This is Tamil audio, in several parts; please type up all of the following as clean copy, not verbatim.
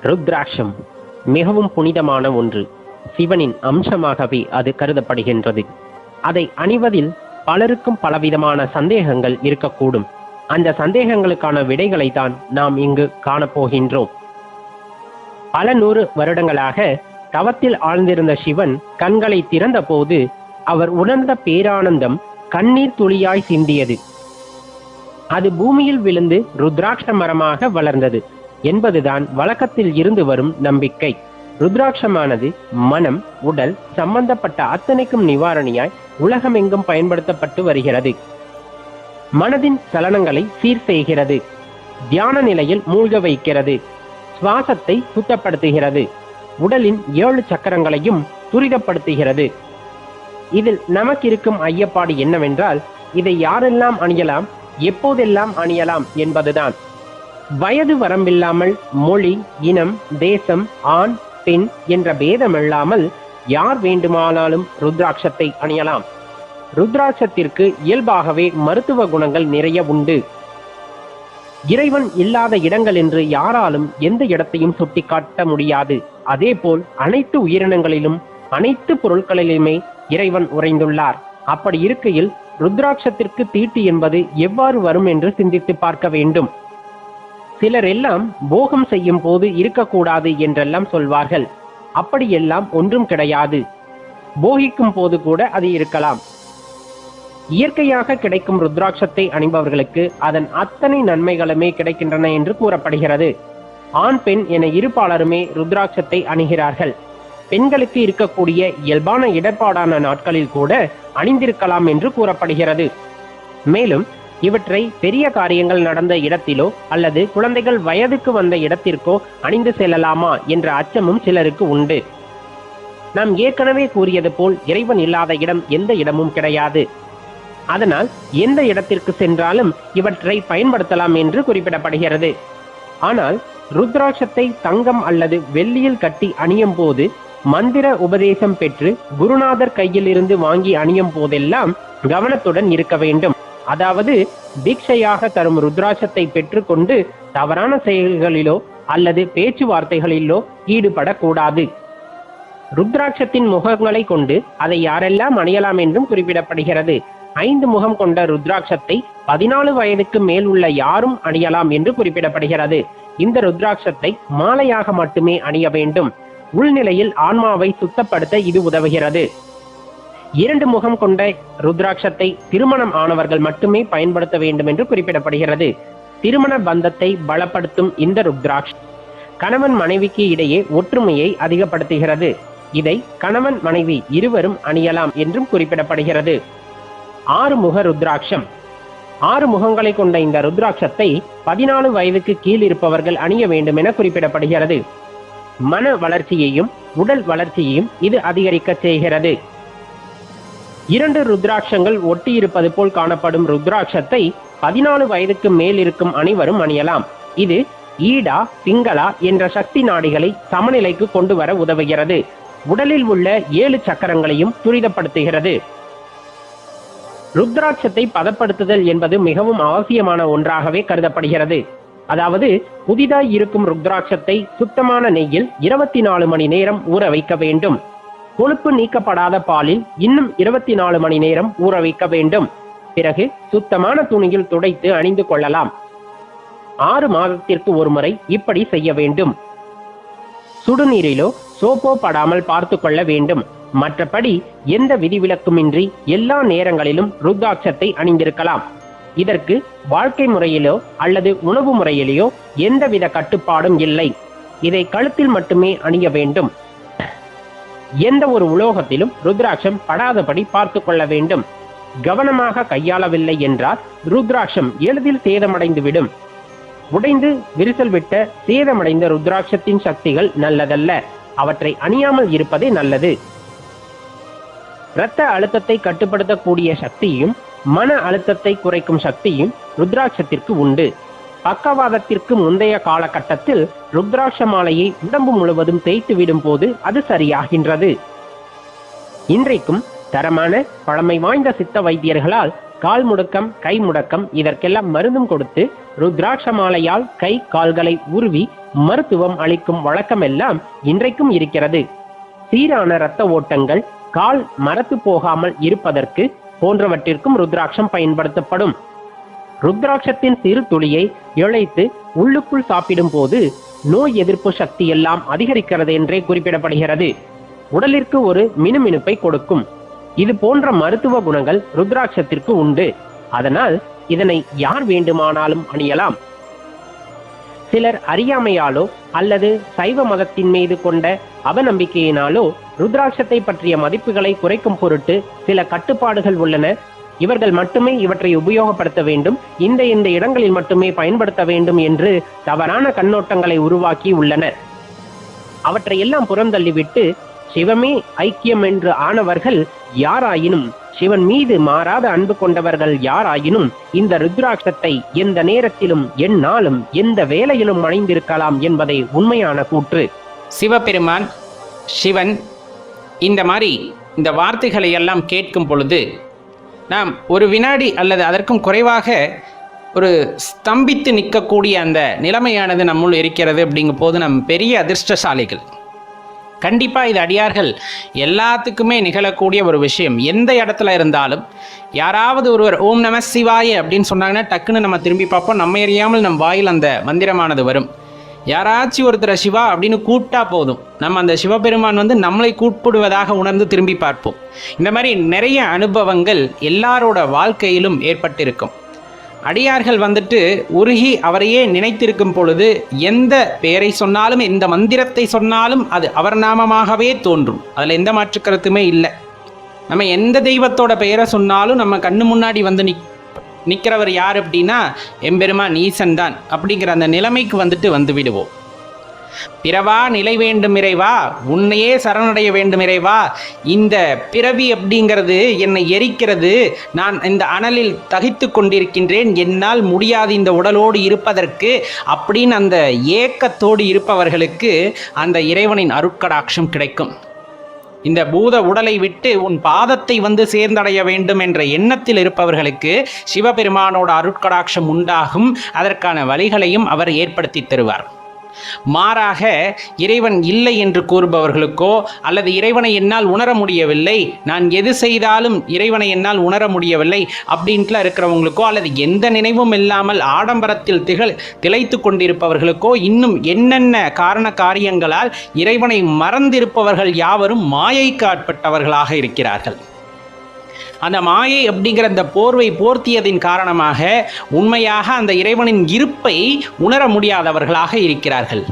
ருத்ராட்சம் மிகவும் புனிதமான ஒன்று. சிவனின் அம்சமாகவே அது கருதப்படுகின்றது. அதை அணிவதில் பலருக்கும் பலவிதமான சந்தேகங்கள் இருக்கக்கூடும். அந்த சந்தேகங்களுக்கான விடைகளை தான் நாம் இங்கு காணப்போகின்றோம். பல 100 வருடங்களாக தவத்தில் ஆழ்ந்திருந்த சிவன் கண்களை திறந்த போது அவர் உணர்ந்த பேரானந்தம் கண்ணீர் துளியாய் சிந்தியது. அது பூமியில் விழுந்து ருத்ராட்ச மரமாக வளர்ந்தது என்பதுதான் வழக்கத்தில் இருந்து வரும் நம்பிக்கை. ருத்ராட்சமானது மனம், உடல் சம்பந்தப்பட்ட அத்தனைக்கும் நிவாரணியாய் உலகமெங்கும் பயன்படுத்தப்பட்டு வருகிறது. மனதின் சலனங்களை சீர் செய்கிறது, தியான நிலையில் மூழ்க வைக்கிறது, சுவாசத்தை சுத்தப்படுத்துகிறது, உடலின் 7 சக்கரங்களையும் துரிதப்படுத்துகிறது. இதில் நமக்கு இருக்கும் ஐயப்பாடு என்னவென்றால், இதை யாரெல்லாம் அணியலாம், எப்போதெல்லாம் அணியலாம் என்பதுதான். வயது வரம்பில்லாமல், மொழி, இனம், தேசம், ஆண் பெண் என்ற பேதமில்லாமல் யார் வேண்டுமானாலும் ருத்ராட்சத்தை அணியலாம். ருத்ராட்சத்திற்கு இயல்பாகவே மருத்துவ குணங்கள் நிறைய உண்டு. இறைவன் இல்லாத இடங்கள் என்று யாராலும் எந்த இடத்தையும் சுட்டிக்காட்ட முடியாது. அதேபோல் அனைத்து உயிரினங்களிலும் அனைத்து பொருட்களிலுமே இறைவன் உறைந்துள்ளார். அப்படி இருக்கையில் ருத்ராட்சத்திற்கு தீட்டு என்பது எவ்வாறு வரும் என்று சிந்தித்து பார்க்க வேண்டும். சிலர் எல்லாம் போகம் செய்யும் போது இருக்கக்கூடாது என்றெல்லாம் சொல்வார்கள். அப்படியெல்லாம் ஒன்றும் கிடையாது. போகிக்கும் போது கூட அது இருக்கலாம். இயற்கையாக கிடைக்கும் ருத்ராட்சத்தை அணிபவர்களுக்கு அதன் அத்தனை நன்மைகளுமே கிடைக்கின்றன என்று கூறப்படுகிறது. ஆண் பெண் என இருபாலருமே ருத்ராட்சத்தை அணிகிறார்கள். பெண்களுக்கு இருக்கக்கூடிய இயல்பான இடர்பாடான நாட்களில் கூட அணிந்திருக்கலாம் என்று கூறப்படுகிறது. மேலும் இவற்றை பெரிய காரியங்கள் நடந்த இடத்திலோ அல்லது குழந்தைகள் வயதுக்கு வந்த இடத்திற்கோ அணிந்து செல்லலாமா என்ற அச்சமும் சிலருக்கு உண்டு. நாம் ஏற்கனவே கூறியது போல் இறைவன் இல்லாத இடம் எந்த இடமும் கிடையாது. அதனால் எந்த இடத்திற்கு சென்றாலும் இவற்றை பயன்படுத்தலாம் என்று குறிப்பிடப்படுகிறது. ஆனால் ருத்ராட்சத்தை தங்கம் அல்லது வெள்ளியில் கட்டி அணியும் போது, மந்திர உபதேசம் பெற்று குருநாதர் கையில் இருந்து வாங்கி அணியும் போதெல்லாம் கவனத்துடன் இருக்க வேண்டும். அதாவது தீட்சையாக தரும் ருத்ராட்சத்தை பெற்றுக்கொண்டு தவறான செயல்களிலோ அல்லது பேச்சுவார்த்தைகளிலோ ஈடுபடக்கூடாது. ருத்ராட்சத்தின் முகங்களை கொண்டு அதை யாரெல்லாம் அணியலாம் என்றும் குறிப்பிடப்படுகிறது. 5 முகம் கொண்ட ருத்ராட்சத்தை 14 வயதுக்கு மேல் உள்ள யாரும் அணியலாம் என்று குறிப்பிடப்படுகிறது. இந்த ருத்ராட்சத்தை மாலையாக மட்டுமே அணிய வேண்டும். உள்நிலையில் ஆன்மாவை சுத்தப்படுத்த இது உதவுகிறது. 2 முகம் கொண்ட ருத்ராட்சத்தை திருமணம் ஆனவர்கள் மட்டுமே பயன்படுத்த வேண்டும் என்று குறிப்பிடப்படுகிறது. திருமண பந்தத்தை பலப்படுத்தும் இந்த ருத்ராட்சம் கணவன் மனைவிக்கு இடையே ஒற்றுமையை அதிகப்படுத்துகிறது. இதை கணவன் மனைவி இருவரும் அணியலாம் என்றும் குறிப்பிடப்படுகிறது. 6 முக ருத்ராட்சம். 6 முகங்களை கொண்ட இந்த ருத்ராட்சத்தை 14 வயதுக்கு கீழ் இருப்பவர்கள் அணிய வேண்டும் என குறிப்பிடப்படுகிறது. மன வளர்ச்சியையும் உடல் வளர்ச்சியையும் இது அதிகரிக்க செய்கிறது. 2 ருத்ராட்சங்கள் ஒட்டி இருப்பது போல் காணப்படும் ருத்ராட்சத்தை 14 வயதுக்கு மேல் இருக்கும் அனைவரும் அணியலாம். இது ஈடா பிங்களா என்ற சக்தி நாடிகளை சமநிலைக்கு கொண்டு வர உதவுகிறது. உடலில் உள்ள 7 சக்கரங்களையும் துரிதப்படுத்துகிறது. ருத்ராட்சத்தை பதப்படுத்துதல் என்பது மிகவும் அவசியமான ஒன்றாகவே கருதப்படுகிறது. அதாவது புதிதாய் இருக்கும் ருத்ராட்சத்தை சுத்தமான நெய்யில் 24 மணி நேரம் ஊற வைக்க வேண்டும். கொழுப்பு நீக்கப்படாத பாலில் இன்னும் 24 மணி நேரம் ஊற வைக்க வேண்டும். பிறகு சுத்தமான துணியில் துடைத்து அணிந்து கொள்ளலாம். 6 மாதத்திற்கு ஒரு முறை இப்படி செய்ய வேண்டும். சுடுநீரிலோ சோப்போ படாமல் பார்த்து கொள்ள வேண்டும். மற்றபடி எந்த விதிவிலக்குமின்றி எல்லா நேரங்களிலும் ருத்ராட்சத்தை அணிந்திருக்கலாம். இதற்கு வாழ்க்கை முறையிலோ அல்லது உணவு முறையிலேயோ எந்தவித கட்டுப்பாடும் இல்லை. இதை கழுத்தில் மட்டுமே அணிய வேண்டும். எந்த ஒரு உலோகத்திலும் ருத்ராட்சம் படாதபடி பார்த்து கொள்ள வேண்டும். கவனமாக கையாளவில்லை என்றால் ருத்ராட்சம் எளிதில் சேதமடைந்துவிடும். உடைந்து விரிசல் விட்ட சேதமடைந்த ருத்ராட்சத்தின் சக்திகள் நல்லதல்ல. அவற்றை அணியாமல் இருப்பதே நல்லது. இரத்த அழுத்தத்தை கட்டுப்படுத்தக்கூடிய சக்தியும் மன அழுத்தத்தை குறைக்கும் சக்தியும் ருத்ராட்சத்திற்கு உண்டு. பக்கவாதத்திற்கு முந்தைய காலகட்டத்தில் ருத்ராட்ச மாலையை உடம்பு முழுவதும் தேய்த்து விடும் போது அது சரியாகின்றது. இன்றைக்கும் தரமான பழமை வாய்ந்த சித்த வைத்தியர்களால் கால் முடக்கம், கை முடக்கம் இதற்கெல்லாம் மருந்தும் கொடுத்து ருத்ராட்ச மாலையால் கை கால்களை உருவி மருத்துவம் அளிக்கும் வழக்கமெல்லாம் இன்றைக்கும் இருக்கிறது. சீரான இரத்த ஓட்டங்கள், கால் மரத்து போகாமல் இருப்பதற்கு போன்றவற்றிற்கும் ருத்ராட்சம் பயன்படுத்தப்படும். ருத்ராட்சத்தின் சிறு துளியை இழைத்து உள்ளுக்குள் சாப்பிடும் போது நோய் எதிர்ப்பு சக்தி எல்லாம் அதிகரிக்கிறது என்றே குறிப்பிடப்படுகிறது. உடலிற்கு ஒரு மினுமினுப்பை கொடுக்கும். இது போன்ற மருத்துவ குணங்கள் ருத்ராட்சத்திற்கு உண்டு. அதனால் இதனை யார் வேண்டுமானாலும் அணியலாம். சிலர் அறியாமையாலோ அல்லது சைவ மதத்தின் மீது கொண்ட அவநம்பிக்கையினாலோ ருத்ராட்சத்தை பற்றிய மதிப்புகளை குறைக்கும் பொருட்டு சில கட்டுப்பாடுகள் உள்ளன. இவர்கள் மட்டுமே இவற்றை உபயோகப்படுத்த வேண்டும், இந்த இடங்களில் மட்டுமே பயன்படுத்த வேண்டும் என்று தவறான கண்ணோட்டங்களை உருவாக்கி உள்ளனர். அவற்றையெல்லாம் புறந்தள்ளிவிட்டு சிவமே ஐக்கியம் என்று ஆனவர்கள் யாராயினும், சிவன் மீது மாறாத அன்பு கொண்டவர்கள் யாராயினும் இந்த ருத்ராட்சத்தை எந்த நேரத்திலும், எந்நாளும், எந்த வேளையிலும் அணிந்திருக்கலாம் என்பதை உண்மையான கூற்று. சிவபெருமான், சிவன் இந்த மாதிரி இந்த வார்த்தைகளை எல்லாம் கேட்கும் பொழுது நாம் ஒரு வினாடி அல்லது அதற்கும் குறைவாக ஒரு ஸ்தம்பித்து நிற்கக்கூடிய அந்த நிலைமையானது நம்முள் இருக்கிறது. அப்படிங்கும் போது நம் பெரிய அதிர்ஷ்டசாலிகள். கண்டிப்பாக இது அடியார்கள் எல்லாத்துக்குமே நிகழக்கூடிய ஒரு விஷயம். எந்த இடத்துல இருந்தாலும் யாராவது ஒருவர் ஓம் நம சிவாய அப்படின்னு சொன்னாங்கன்னா டக்குன்னு நம்ம திரும்பி பார்ப்போம். நம்ம அறியாமல் நம் வாயில் அந்த மந்திரமானது வரும். யாராச்சும் ஒருத்தரை சிவா அப்படின்னு கூப்பிட்டா போதும், நம்ம அந்த சிவபெருமான் நம்மளை கூப்பிடுவதாக உணர்ந்து திரும்பி பார்ப்போம். இந்த மாதிரி நிறைய அனுபவங்கள் எல்லாரோட வாழ்க்கையிலும் ஏற்பட்டிருக்கும். அடியார்கள் உருகி அவரையே நினைத்திருக்கும் பொழுது எந்த பெயரை சொன்னாலும், எந்த மந்திரத்தை சொன்னாலும் அது அவர் நாமமாகவே தோன்றும். அதில் எந்த மாற்று கருத்துமே இல்லை. நம்ம எந்த தெய்வத்தோட பெயரை சொன்னாலும் நம்ம கண்ணு முன்னாடி நிற்கிறவர் யார் அப்படின்னா எம்பெருமான் ஈசன் தான் அப்படிங்கிற அந்த நிலைமைக்கு வந்து விடுவோம். பிறவா நிலை வேண்டும் இறைவா, உன்னையே சரணடைய வேண்டும் இறைவா, இந்த பிறவி அப்படிங்கிறது என்னை எரிக்கிறது, நான் இந்த அனலில் தகித்து கொண்டிருக்கின்றேன், என்னால் முடியாது இந்த உடலோடு இருப்பதற்கு அப்படின்னு அந்த ஏக்கத்தோடு இருப்பவர்களுக்கு அந்த இறைவனின் அருட்கடாட்சம் கிடைக்கும். இந்த பூத உடலை விட்டு உன் பாதத்தை சேர்ந்தடைய வேண்டும் என்ற எண்ணத்தில் இருப்பவர்களுக்கு சிவபெருமானோட அருட்கடாட்சம் உண்டாகும். அதற்கான வழிகளையும் அவர் ஏற்படுத்தி தருவார். மாறாக இறைவன் இல்லை என்று கூறுபவர்களுக்கோ அல்லது இறைவனை என்னால் உணர முடியவில்லை, நான் எது செய்தாலும் இறைவனை என்னால் உணர முடியவில்லை அப்படின்ட்டுலாம் இருக்கிறவங்களுக்கோ, அல்லது எந்த நினைவும் இல்லாமல் ஆடம்பரத்தில் திளைத்து கொண்டிருப்பவர்களுக்கோ, இன்னும் என்னென்ன காரண காரியங்களால் இறைவனை மறந்திருப்பவர்கள் யாவரும் மாயைக்கு ஆட்பட்டவர்களாக இருக்கிறார்கள். அந்த மாயை அப்படிங்கிற அந்த போர்வை போர்த்தியதின் காரணமாக உண்மையாக அந்த இறைவனின் இருப்பை உணர முடியாதவர்களாக இருக்கிறார்கள்.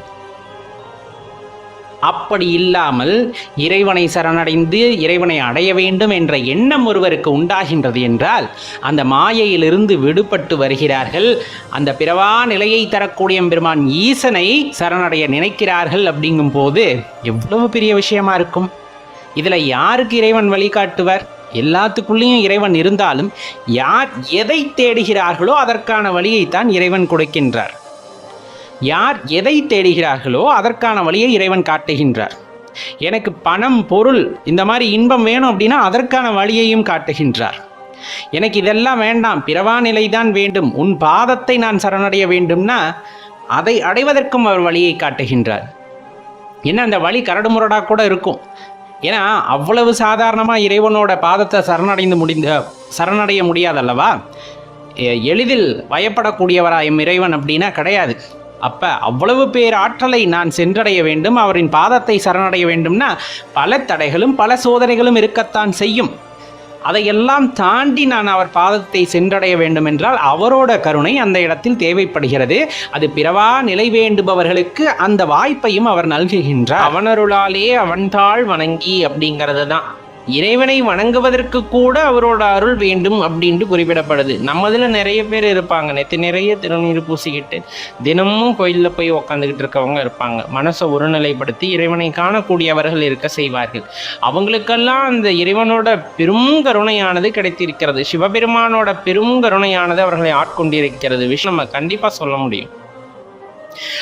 அப்படி இல்லாமல் இறைவனை சரணடைந்து இறைவனை அடைய வேண்டும் என்ற எண்ணம் ஒருவருக்கு உண்டாகின்றது என்றால் அந்த மாயையிலிருந்து விடுபட்டு வருகிறார்கள். அந்த பிறவா நிலையை தரக்கூடிய பெருமான் ஈசனை சரணடைய நினைக்கிறார்கள். அப்படிங்கும் போது எவ்வளவு பெரிய விஷயமா இருக்கும். இதில் யாருக்கு இறைவன் வழிகாட்டுவர்? எல்லாத்துக்குள்ளேயும் இறைவன் இருந்தாலும் யார் எதை தேடுகிறார்களோ அதற்கான வழியைத்தான் இறைவன் கொடுக்கின்றார். யார் எதை தேடுகிறார்களோ அதற்கான வழியை இறைவன் காட்டுகின்றார். எனக்கு பணம், பொருள், இந்த மாதிரி இன்பம் வேணும் அப்படின்னா அதற்கான வழியையும் காட்டுகின்றார். எனக்கு இதெல்லாம் வேண்டாம், பிறவா நிலைதான் வேண்டும், உன் பாதத்தை நான் சரணடைய வேண்டும்னா அதை அடைவதற்கும் அவர் வழியை காட்டுகின்றார். என்ன அந்த வழி கரடுமுரடாக கூட இருக்கும். ஏன்னா அவ்வளவு சாதாரணமாக இறைவனோட பாதத்தை சரணடைய முடியாதல்லவா. எளிதில் பயப்படக்கூடியவராயும் இறைவன் அப்படின்னா கிடையாது. அப்போ அவ்வளவு பேர் ஆற்றலை நான் சென்றடைய வேண்டும், அவரின் பாதத்தை சரணடைய வேண்டும்னா பல தடைகளும் பல சோதனைகளும் இருக்கத்தான் செய்யும். அதையெல்லாம் தாண்டி நான் அவர் பாதத்தை சென்றடைய வேண்டும் என்றால் அவரோட கருணை அந்த இடத்தில் தேவைப்படுகிறது. அது பிறவா நிலை வேண்டுபவர்களுக்கு அந்த வாய்ப்பையும் அவர் நல்குகின்றார். அவனருளாலே அவன்தாள் வணங்கி அப்படிங்கிறது தான். இறைவனை வணங்குவதற்கு கூட அவரோட அருள் வேண்டும் அப்படின்ட்டு குறிப்பிடப்படுது. நம்மதில் நிறைய பேர் இருப்பாங்க, நிறைய திருநீர் பூசிக்கிட்டு தினமும் கோயிலில் போய் உக்காந்துக்கிட்டு இருக்கவங்க இருப்பாங்க. மனசை ஒருநிலைப்படுத்தி இறைவனை காணக்கூடியவர்கள் இருக்க செய்வார்கள். அவங்களுக்கெல்லாம் அந்த இறைவனோட பெரும் கருணையானது கிடைத்திருக்கிறது. சிவபெருமானோட பெரும் கருணையானது அவர்களை ஆட்கொண்டிருக்கிறது. விஷயம் நம்ம கண்டிப்பாக சொல்ல முடியும்.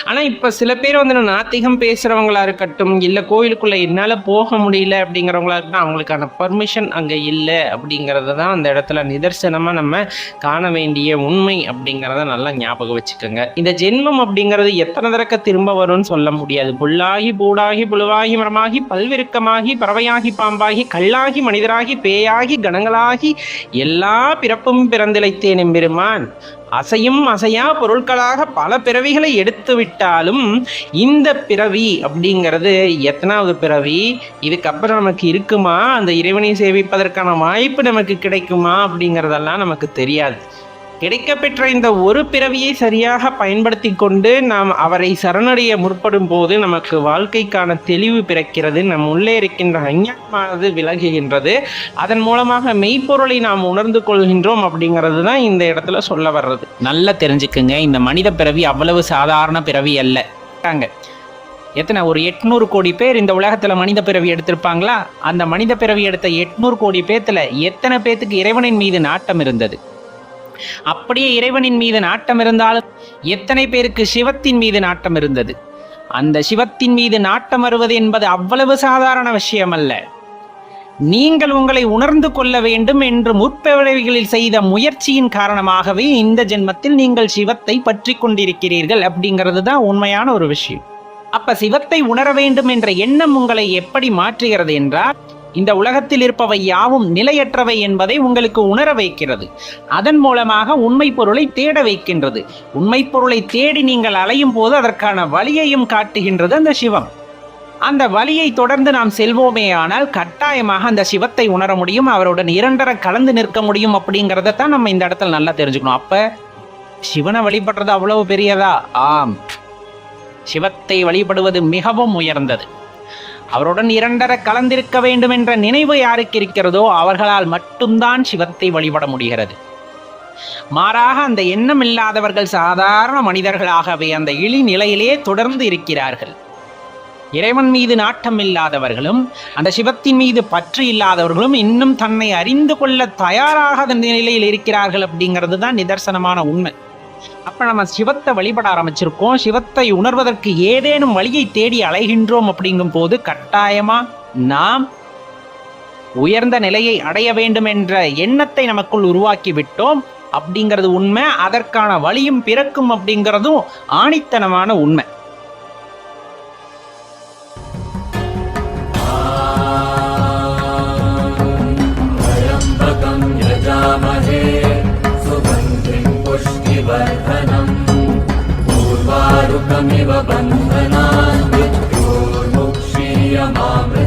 ஆனால் இப்போ சில பேர் வந்து நாத்திகம் பேசுகிறவங்களா இருக்கட்டும், இல்லை கோயிலுக்குள்ளே என்னால் போக முடியல அப்படிங்கிறவங்களா இருக்கட்டும், அவங்களுக்கான பர்மிஷன் அங்கே இல்லை அப்படிங்கிறத தான் அந்த இடத்துல நிதர்சனமாக நம்ம காண வேண்டிய உண்மை அப்படிங்கிறத நல்லா ஞாபகம் வச்சுக்கோங்க. இந்த ஜென்மம் அப்படிங்கிறது எத்தனை தடக்க திரும்ப வரும்னு சொல்ல முடியாது. புல்லாகி பூடாகி புழுவாகி மரமாகி பல்விருக்கமாகி பறவையாகி பாம்பாகி கல்லாகி மனிதராகி பேயாகி கணங்களாகி எல்லா பிறப்பும் பிறந்திழைத்தேன் எம்பெருமான். அசையும் அசையா பொருட்களாக பல பிறவிகளை எடுத்து விட்டாலும் இந்த பிறவி அப்படிங்கிறது எத்தனாவது பிறவி, இதுக்கப்புறம் நமக்கு இருக்குமா, அந்த இறைவனை சேவிப்பதற்கான வாய்ப்பு நமக்கு கிடைக்குமா அப்படிங்கிறதெல்லாம் நமக்கு தெரியாது. கிடைக்கப்பெற்ற இந்த ஒரு பிறவியை சரியாக பயன்படுத்தி கொண்டு நாம் அவரை சரணடைய முற்படும் போது நமக்கு வாழ்க்கைக்கான தெளிவு பிறக்கிறது, நம் உள்ளே இருக்கின்ற அஞ்ஞானமானது விலகுகின்றது, அதன் மூலமாக மெய்ப்பொருளை நாம் உணர்ந்து கொள்கின்றோம் அப்படிங்கிறது தான் இந்த இடத்துல சொல்ல வர்றது. நல்லா தெரிஞ்சுக்குங்க, இந்த மனித பிறவி அவ்வளவு சாதாரண பிறவி அல்ல. எத்தனை ஒரு 800 கோடி பேர் இந்த உலகத்தில் மனித பிறவி எடுத்திருப்பாங்களா? அந்த மனித பிறவி எடுத்த 800 கோடி பேர்த்துல எத்தனை பேத்துக்கு இறைவனின் மீது நாட்டம் இருந்தது? அப்படியே இறைவனின் மீது நாட்டம் இருந்தாலும் எத்தனை பேருக்கு சிவத்தின் மீது நாட்டம் இருந்தது? அந்த சிவத்தின் மீது நாட்டம் வருவது என்பது அவ்வளவு சாதாரண விஷயம் அல்ல. நீங்கள் உங்களை உணர்ந்து கொள்ள வேண்டும் என்று முற்பிறவிகளில் செய்த முயற்சியின் காரணமாகவே இந்த ஜென்மத்தில் நீங்கள் சிவத்தை பற்றி கொண்டிருக்கிறீர்கள் அப்படிங்கிறது தான் உண்மையான ஒரு விஷயம். அப்ப சிவத்தை உணர வேண்டும் என்ற எண்ணம் உங்களை எப்படி மாற்றுகிறது என்றால், இந்த உலகத்தில் இருப்பவை யாவும் நிலையற்றவை என்பதை உங்களுக்கு உணர வைக்கிறது. அதன் மூலமாக உண்மை பொருளை தேட வைக்கின்றது. உண்மை பொருளை தேடி நீங்கள் அலையும் போது அதற்கான வழியையும் காட்டுகின்றது அந்த சிவம். அந்த வழியை தொடர்ந்து நாம் செல்வோமே ஆனால் கட்டாயமாக அந்த சிவத்தை உணர முடியும், அவருடன் இரண்டரை கலந்து நிற்க முடியும் அப்படிங்கிறத தான் நம்ம இந்த இடத்துல நல்லா தெரிஞ்சுக்கணும். அப்ப சிவனை வழிபடுறது அவ்வளவு பெரியதா? ஆம், சிவத்தை வழிபடுவது மிகவும் உயர்ந்தது. அவருடன் இரண்டரை கலந்திருக்க வேண்டும் என்ற நினைவு யாருக்கு இருக்கிறதோ அவர்களால் மட்டும்தான் சிவத்தை வழிபட முடிகிறது. மாறாக அந்த எண்ணம் இல்லாதவர்கள் சாதாரண மனிதர்களாகவே அந்த இழி நிலையிலே தொடர்ந்து இருக்கிறார்கள். இறைவன் மீது நாட்டம் இல்லாதவர்களும் அந்த சிவத்தின் மீது பற்று இல்லாதவர்களும் இன்னும் தன்னை அறிந்து கொள்ள தயாராக நிலையில் இருக்கிறார்கள் அப்படிங்கிறது தான் நிதர்சனமான உண்மை. அப்ப நம்ம சிவத்தை வழிபட ஆரம்பிச்சிருக்கோம், சிவத்தை உணர்வதற்கு ஏதேனும் வழியை தேடி அலைகின்றோம் அப்படிங்கும் போது கட்டாயமா நாம் உயர்ந்த நிலையை அடைய வேண்டும் என்ற எண்ணத்தை நமக்குள் உருவாக்கி விட்டோம் அப்படிங்கிறது உண்மை. அதற்கான வழியும் பிறக்கும் அப்படிங்கிறதும் ஆணித்தனமான உண்மை. पूर्वारुकमिव बन्धनान् मृत्योर्मुक्षीयमामृतात्